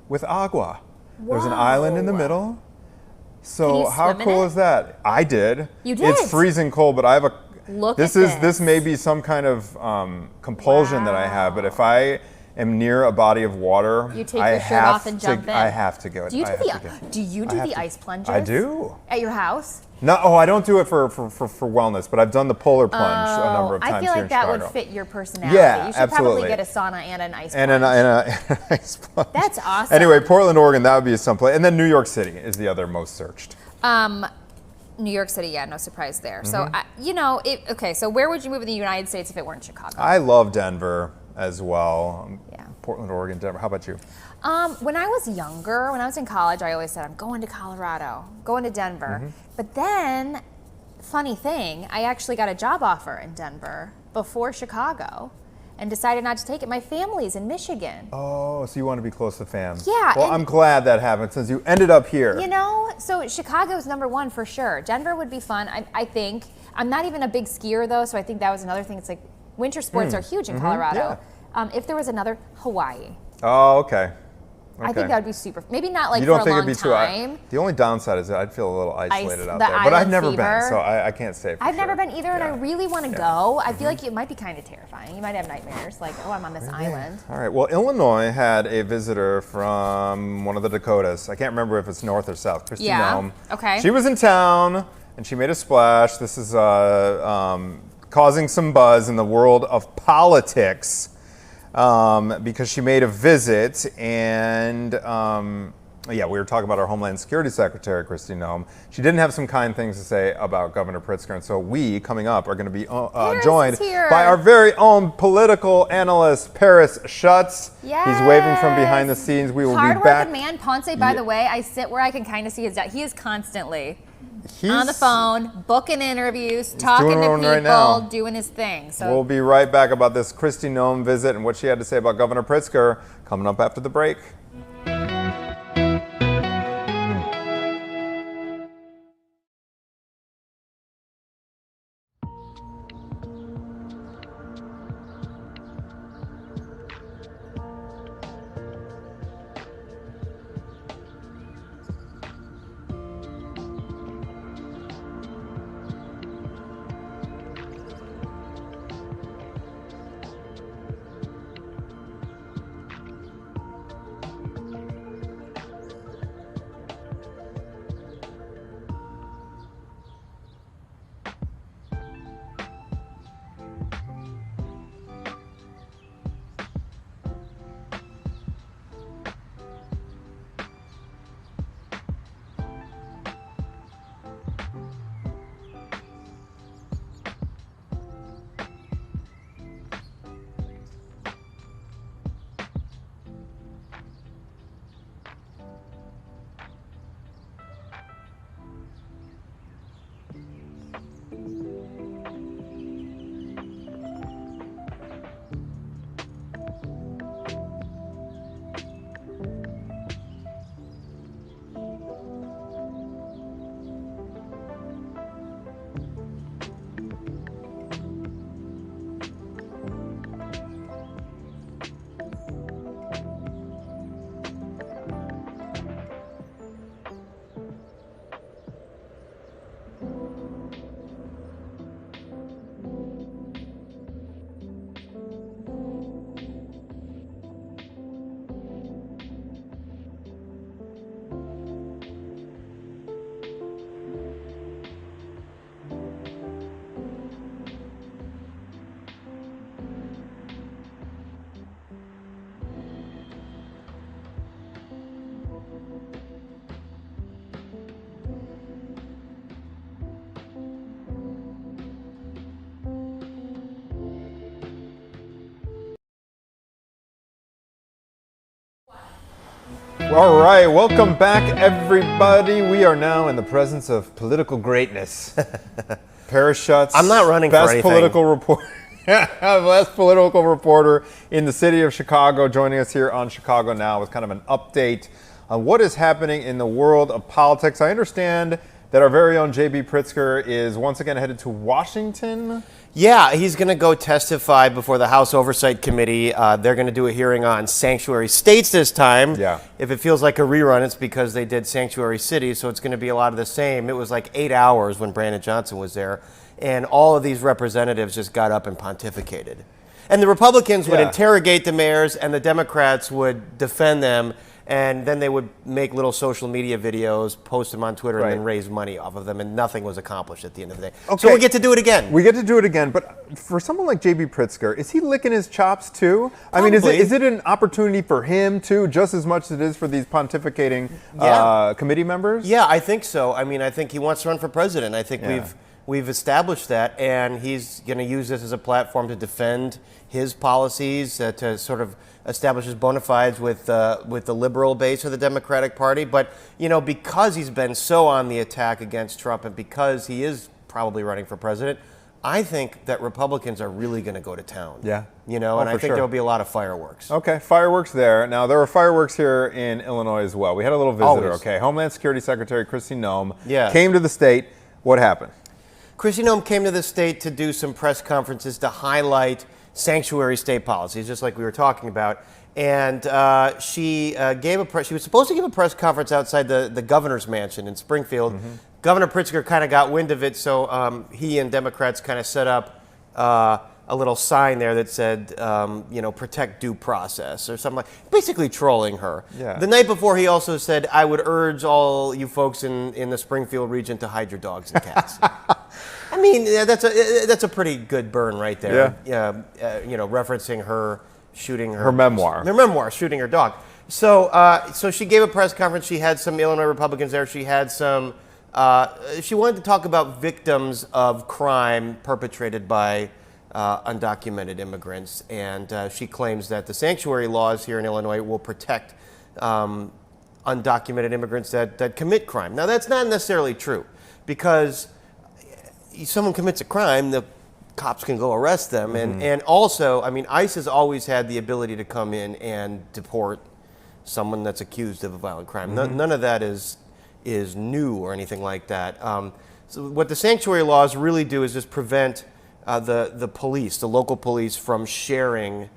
with agua. Whoa. There's an island in the middle. So how cool is that? I did. You did? It's freezing cold, but I have a. Look at this. This may be some kind of compulsion that I have, but if I am near a body of water, you take your shirt off and jump in. I have to go. Do you do the ice plunges? I do. At your house? No, I don't do it for wellness, but I've done the polar plunge a number of times I feel here like in Chicago. That would fit your personality. Yeah, you should absolutely. probably get a sauna and an ice plunge. And an ice plunge. That's awesome. Anyway, Portland, Oregon, that would be someplace. And then New York City is the other most searched. New York City, yeah, no surprise there. So, so where would you move in the United States if it weren't Chicago? I love Denver as well. Yeah. Portland, Oregon, Denver. How about you? When I was younger, when I was in college, I always said, I'm going to Colorado, going to Denver. But then, funny thing, I actually got a job offer in Denver before Chicago and decided not to take it. My family's in Michigan. Oh, so you want to be close to fam. Yeah. Well, I'm glad that happened since you ended up here. You know, so Chicago's #1 for sure. Denver would be fun, I think. I'm not even a big skier, though, so I think that was another thing. It's like winter sports are huge in Colorado. Yeah. If there was another, Hawaii. Oh, okay. I think that would be super. Maybe not like you don't for a think long it'd be time. the only downside is that I'd feel a little isolated out there. But I've never been, so I can't say for I've sure. never been either, and I really want to go. I feel like it might be kind of terrifying. You might have nightmares, like, oh, I'm on this island. All right. Well, Illinois had a visitor from one of the Dakotas. I can't remember if it's north or south. Kristi Nelm. Okay. She was in town, and she made a splash. This is causing some buzz in the world of politics because she made a visit, and we were talking about our Homeland Security Secretary, Kristi Noem. She didn't have some kind things to say about Governor Pritzker, and so we, coming up, are going to be joined by our very own political analyst, Paris Schutz. Yes. He's waving from behind the scenes. We will be back. Hard-working man, Ponce, by the way, I sit where I can kind of see his dad. He is constantly on the phone, booking interviews, talking to people, doing his thing. So we'll be right back about this Kristi Noem visit and what she had to say about Governor Pritzker coming up after the break. All right, welcome back, everybody. We are now in the presence of political greatness. Paris Schutz. I'm not running for anything. Best political reporter in the city of Chicago, joining us here on Chicago Now with kind of an update on what is happening in the world of politics. I understand that our very own J.B. Pritzker is once again headed to Washington. Yeah, he's going to go testify before the House Oversight Committee. They're going to do a hearing on sanctuary states this time. Yeah. If it feels like a rerun, it's because they did sanctuary cities, so it's going to be a lot of the same. It was like 8 hours when Brandon Johnson was there, and all of these representatives just got up and pontificated. And the Republicans would interrogate the mayors, and the Democrats would defend them, and then they would make little social media videos, post them on Twitter, and then raise money off of them, and nothing was accomplished at the end of the day. Okay. So we get to do it again. We get to do it again, but for someone like J.B. Pritzker, is he licking his chops too? Probably. I mean, is it an opportunity for him too, just as much as it is for these pontificating committee members? Yeah, I think so. I mean, I think he wants to run for president. I think we've established that, and he's going to use this as a platform to defend his policies, to sort of establish his bona fides with the liberal base of the Democratic Party. But, you know, because he's been so on the attack against Trump and because he is probably running for president, I think that Republicans are really going to go to town. Yeah. You know, and I think there will be a lot of fireworks. Okay, fireworks there. Now, there were fireworks here in Illinois as well. We had a little visitor, Homeland Security Secretary Kristi Noem came to the state. What happened? Kristi Noem came to the state to do some press conferences to highlight sanctuary state policies, just like we were talking about. And she was supposed to give a press conference outside the governor's mansion in Springfield. Mm-hmm. Governor Pritzker kind of got wind of it, so he and Democrats kind of set up a little sign there that said, protect due process or something like, basically trolling her. Yeah. The night before, he also said, I would urge all you folks in the Springfield region to hide your dogs and cats. I mean, that's a pretty good burn right there. Yeah. Referencing her shooting her memoir. Her memoir, shooting her dog. So she gave a press conference. She had some Illinois Republicans there. She had some. She wanted to talk about victims of crime perpetrated by undocumented immigrants, and she claims that the sanctuary laws here in Illinois will protect undocumented immigrants that commit crime. Now, that's not necessarily true, because someone commits a crime, the cops can go arrest them, and also, I mean, ICE has always had the ability to come in and deport someone that's accused of a violent crime. None of that is new or anything like that. So what the sanctuary laws really do is just prevent the police, the local police, from sharing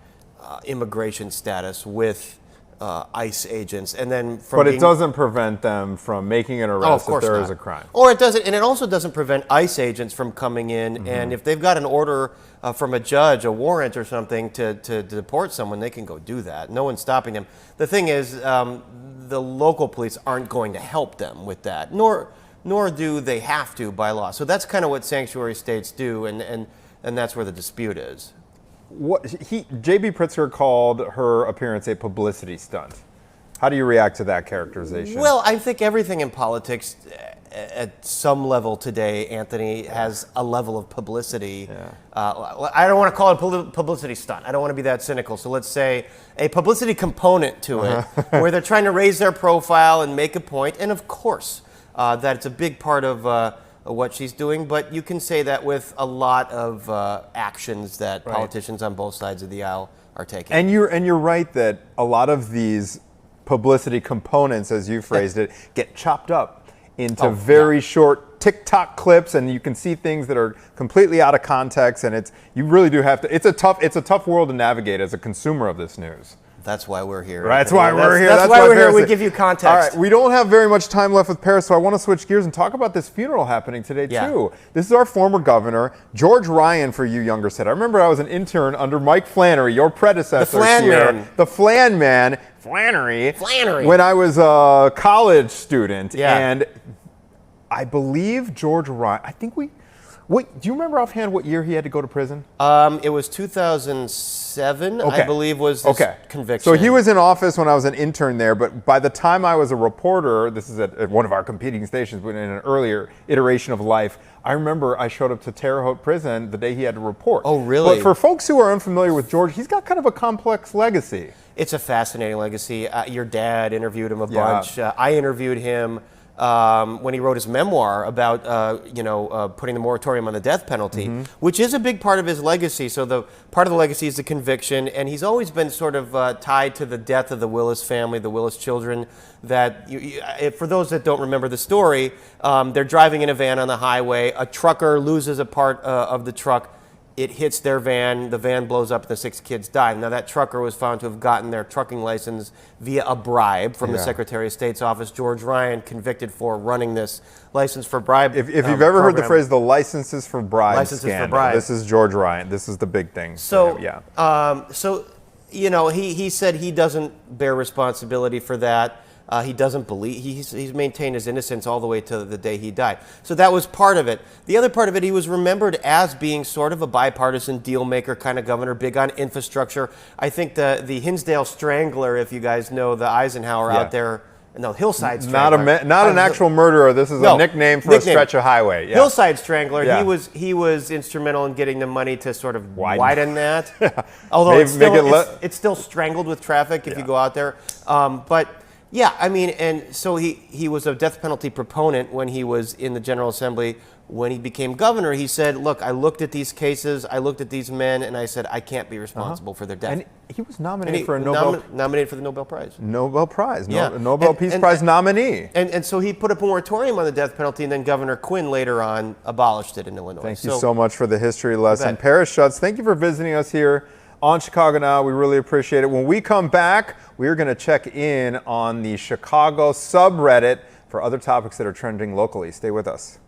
immigration status with ICE agents, and then from. But it doesn't prevent them from making an arrest if there is a crime. Or it doesn't, and it also doesn't prevent ICE agents from coming in, and if they've got an order from a judge, a warrant or something to deport someone, they can go do that. No one's stopping them. The thing is, the local police aren't going to help them with that, nor do they have to by law. So that's kind of what sanctuary states do, and that's where the dispute is. J.B. Pritzker called her appearance a publicity stunt. How do you react to that characterization? Well, I think everything in politics at some level today, Anthony, has a level of publicity. I don't want to call it a publicity stunt. I don't want to be that cynical. So let's say a publicity component to it, where they're trying to raise their profile and make a point. And of course, that's a big part of what she's doing, but you can say that with a lot of actions that politicians on both sides of the aisle are taking. And you're right that a lot of these publicity components, as you phrased it, get chopped up into very short TikTok clips, and you can see things that are completely out of context, and you really do have to. It's a tough world to navigate as a consumer of this news. That's why we're here. Right, that's why we're here. That's why we're here. We give you context. All right, we don't have very much time left with Paris, so I want to switch gears and talk about this funeral happening today, too. This is our former governor, George Ryan, for you younger set. I remember I was an intern under Mike Flannery, your predecessor here. The Flan Man. Flannery. When I was a college student. And I believe George Ryan, do you remember offhand what year he had to go to prison? It was 2007, I believe, was his conviction. So he was in office when I was an intern there, but by the time I was a reporter, this is at one of our competing stations, but in an earlier iteration of life, I remember I showed up to Terre Haute prison the day he had to report. Oh, really? But for folks who are unfamiliar with George, he's got kind of a complex legacy. It's a fascinating legacy. Your dad interviewed him a bunch. I interviewed him when he wrote his memoir about putting the moratorium on the death penalty, which is a big part of his legacy. So the part of the legacy is the conviction, and he's always been sort of tied to the death of the Willis family, the Willis children. That for those that don't remember the story, they're driving in a van on the highway. A trucker loses a part of the truck. It hits their van, the van blows up, and the 6 kids die. Now, that trucker was found to have gotten their trucking license via a bribe from the Secretary of State's office. George Ryan convicted for running this license for bribe. If you've ever heard the phrase, the licenses for bribe scandal, this is George Ryan. This is the big thing. So, he said he doesn't bear responsibility for that. He doesn't believe, he's maintained his innocence all the way to the day he died. So that was part of it. The other part of it, he was remembered as being sort of a bipartisan deal maker kind of governor, big on infrastructure. I think the Hinsdale Strangler, if you guys know the Eisenhower out there, no, Hillside Strangler. Not an actual murderer. This is a nickname for a stretch of highway. Yeah. Hillside Strangler. Yeah. He was instrumental in getting the money to sort of widen that. Although it's still strangled with traffic if you go out there. Yeah, I mean, and so he was a death penalty proponent when he was in the General Assembly. When he became governor, he said, look, I looked at these cases, I looked at these men, and I said, I can't be responsible for their death. And he was nominated for a Nobel... nominated for the Nobel Prize. Nobel Prize. Nobel Peace Prize nominee. And so he put a moratorium on the death penalty, and then Governor Quinn later on abolished it in Illinois. Thank you so much for the history lesson. Paris Schutz, thank you for visiting us here on Chicago Now. We really appreciate it. When we come back, we're going to check in on the Chicago subreddit for other topics that are trending locally. Stay with us.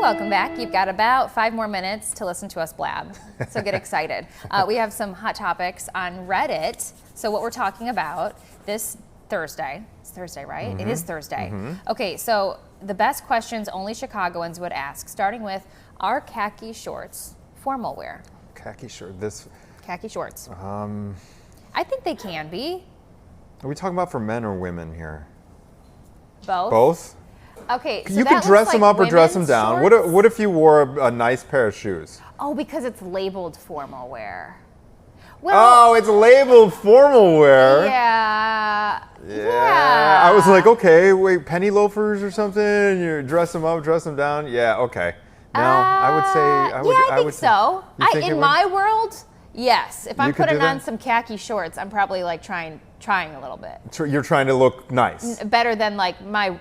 welcome back. You've got about 5 more minutes to listen to us blab, so get excited. We have some hot topics on Reddit. So what we're talking about this Thursday, it's Thursday, right? Mm-hmm. It is Thursday. Mm-hmm. Okay, so the best questions only Chicagoans would ask, starting with, are khaki shorts formal wear? Khaki short, Khaki shorts. I think they can be. Are we talking about for men or women here? Both. Both? Okay, so you could dress them up or dress them down. What if you wore a nice pair of shoes? Oh, because it's labeled formal wear. Well, it's labeled formal wear. Yeah. I was like, okay, wait, penny loafers or something? You dress them up, dress them down? Yeah, okay. No, I would say. I think so. In my world, yes. If I'm putting on some khaki shorts, I'm probably like trying a little bit. You're trying to look nice. Better than like my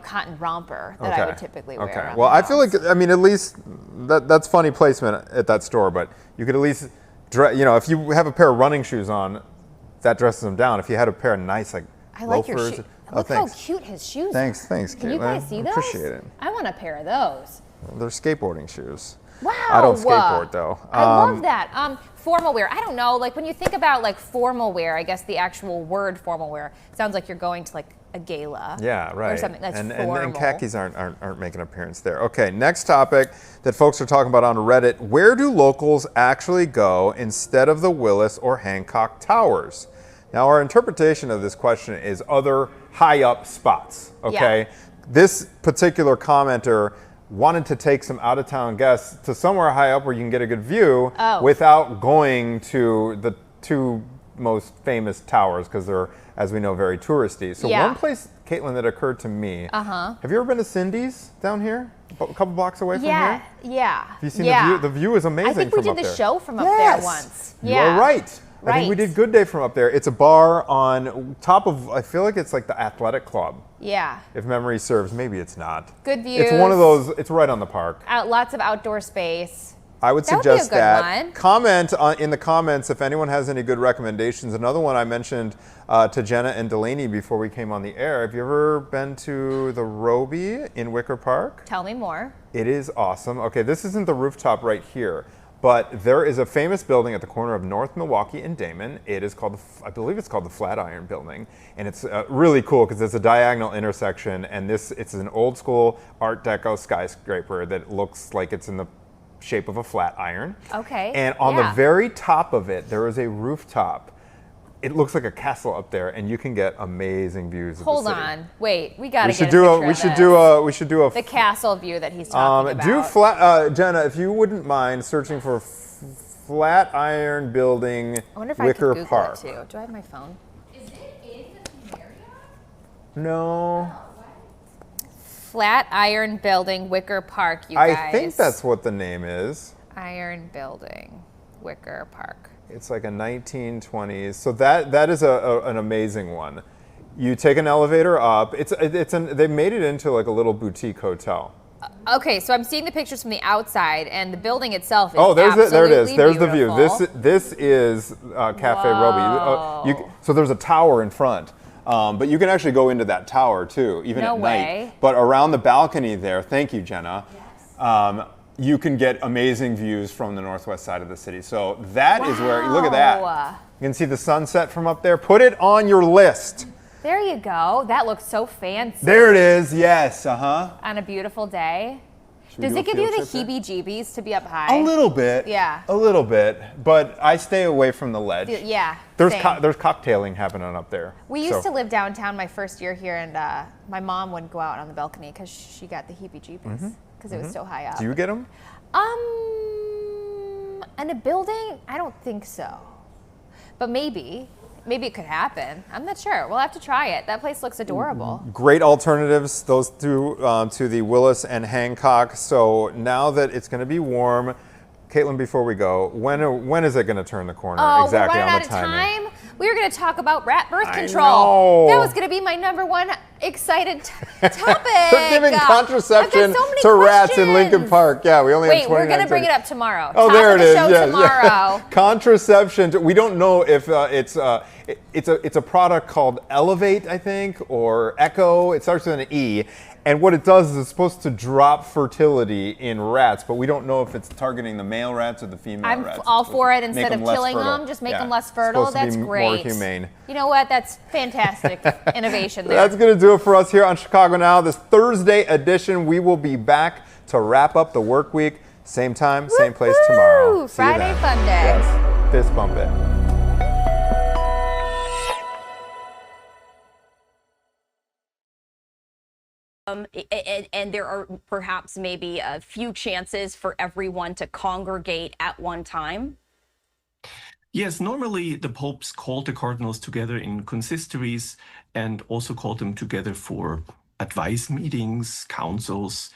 cotton romper that I would typically wear. Okay. Well, I feel like, at least that's funny placement at that store, but you could at least, if you have a pair of running shoes on, that dresses them down. If you had a pair of nice loafers. I like your shoes. Look how cute his shoes are. Thanks, Caitlin. Can you guys see those? Appreciate it. I want a pair of those. They're skateboarding shoes. Wow. I don't skateboard though. I love that. Formal wear. I don't know. Like when you think about like formal wear, I guess the actual word formal wear sounds like you're going to like a gala. Yeah, right. Or something that's formal. And khakis aren't making an appearance there. Okay, next topic that folks are talking about on Reddit. Where do locals actually go instead of the Willis or Hancock Towers? Now, our interpretation of this question is other high up spots. Okay, this particular commenter wanted to take some out-of-town guests to somewhere high up where you can get a good view without going to the 2 most famous towers, because they're, as we know, very touristy. So one place, Caitlin, that occurred to me, have you ever been to Cindy's down here? A couple blocks away from here? Yeah. Have you seen the view? The view is amazing from up there. I think we did the show from up there once. You are right. I think we did Good Day from up there. It's a bar on top of, I feel like it's like the athletic club. Yeah. If memory serves, maybe it's not. Good views. It's one of those, it's right on the park. Lots of outdoor space. I would suggest that. Comment in the comments if anyone has any good recommendations. Another one I mentioned to Jenna and Delaney before we came on the air. Have you ever been to the Roby in Wicker Park? Tell me more. It is awesome. Okay, this isn't the rooftop right here, but there is a famous building at the corner of North Milwaukee and Damon. It is called, I believe it's called the Flatiron Building. And it's really cool because it's a diagonal intersection, and it's an old school Art Deco skyscraper that looks like it's in the shape of a flat iron. Okay. And on the very top of it, there is a rooftop. It looks like a castle up there, and you can get amazing views of the city. Hold on, wait, we gotta get we should do a the castle view that he's talking about. Jenna, if you wouldn't mind searching for Flatiron Building, I wonder if Wicker I could Google Park. it too. Do I have my phone? Is it in the area? No. Flatiron Building, Wicker Park, you guys. I think that's what the name is. Iron Building, Wicker Park. It's like a 1920s. So that is an amazing one. You take an elevator up. They made it into like a little boutique hotel. Okay, so I'm seeing the pictures from the outside, and the building itself is there it is. There's beautiful. the view. This is Cafe Roby. So there's a tower in front. But you can actually go into that tower too, even at night. But around the balcony there, thank you, Jenna, you can get amazing views from the northwest side of the city. So that is where, look at that. You can see the sunset from up there. Put it on your list. There you go. That looks so fancy. There it is, yes, On a beautiful day. Does it give you the heebie-jeebies to be up high? A little bit. Yeah. A little bit, but I stay away from the ledge. Yeah. There's cocktailing happening up there. We used to live downtown my first year here, and my mom would go out on the balcony because she got the heebie-jeebies because it was so high up. Do you get them? In a building, I don't think so, but maybe it could happen. I'm not sure. We'll have to try it. That place looks adorable. Great alternatives, those two, to the Willis and Hancock. So now that it's going to be warm, Caitlin, before we go, when is it going to turn the corner exactly we're running on the out of timing? time. We were going to talk about birth control. I know. That was going to be my number one excited topic. They're giving contraception to rats in Lincoln Park. Yeah, we only have 29 we're going to bring it up tomorrow. Oh, there it is. Tomorrow. Contraception. We don't know if It's a product called Elevate, I think, or Echo. It starts with an E. And what it does is it's supposed to drop fertility in rats, but we don't know if it's targeting the male rats or the female rats. I'm all for it. Instead of killing them, just make them less fertile. That's great. More humane. You know what? That's fantastic innovation there. That's going to do it for us here on Chicago Now. This Thursday edition, we will be back to wrap up the work week. Same time, same place tomorrow. See you Friday then. fun day. Yes. Fist bump it. And there are perhaps maybe a few chances for everyone to congregate at one time? Yes, normally the popes called the cardinals together in consistories and also called them together for advice meetings, councils.